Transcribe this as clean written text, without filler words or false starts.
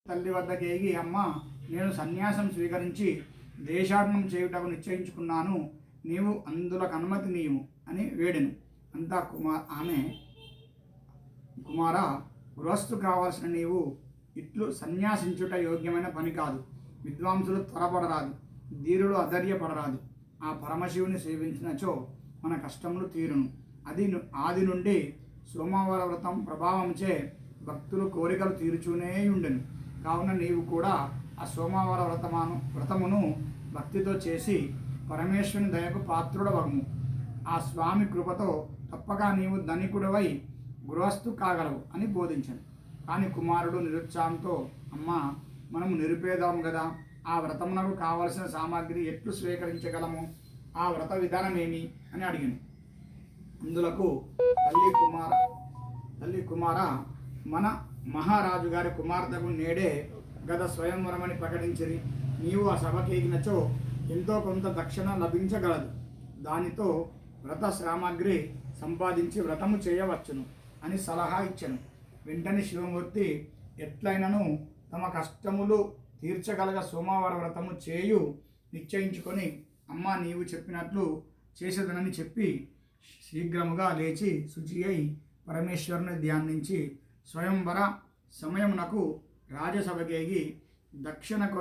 తల్లి వద్దకేగి, అమ్మ, నేను సన్యాసం స్వీకరించి దేశాటనం చేయుటకు నిశ్చయించుకున్నాను, నీవు అందులకు అనుమతి నీవు అని వేడెను. అంతా ఆమె, కుమార, గృహస్థు కావాల్సిన నీవు ఇట్లు సన్యాసించుట యోగ్యమైన పని కాదు. విద్వాంసులు త్వరపడరాదు, ధీరులు అధైర్యపడరాదు. ఆ పరమశివుని సేవించినచో మన కష్టములు తీరును. ఆది నుండి సోమవార వ్రతం ప్రభావంచే భక్తులు కోరికలు తీర్చునే ఉండెను. కావున నీవు కూడా ఆ సోమవార వ్రతమును భక్తితో చేసి పరమేశ్వరుని దయకు పాత్రుడవగము. ఆ స్వామి కృపతో తప్పక నీవు ధనికుడవై గృహస్థు కాగలవు అని బోధించాను. కానీ కుమారుడు నిరుత్సాహంతో, అమ్మ, మనము నిరుపేదము కదా, ఆ వ్రతమునకు కావలసిన సామాగ్రి ఎట్లు స్వీకరించగలము? ఆ వ్రత విధానం ఏమి అని అడిగాను. అందులకు తల్లి కుమార, మన మహారాజు గారి కుమార్తెకు నేడే గత స్వయంవరమని ప్రకటించిరి. నీవు ఆ సభకేగినచో ఎంతో కొంత దక్షిణ లభించగలదు. దానితో వ్రత సామాగ్రి సంపాదించి వ్రతము చేయవచ్చును అని సలహా ఇచ్చాను. వెంటనే శివమూర్తి ఎట్లయినను తమ కష్టములు తీర్చగలగ సోమవార వ్రతము చేయు నిశ్చయించుకొని, అమ్మ, నీవు చెప్పినట్లు చేసేదనని చెప్పి శీఘ్రముగా లేచి శుచి అయి పరమేశ్వరుని ధ్యానించి స్వయంవర సమయమునకు రాజసభకేగి దక్షిణ కొర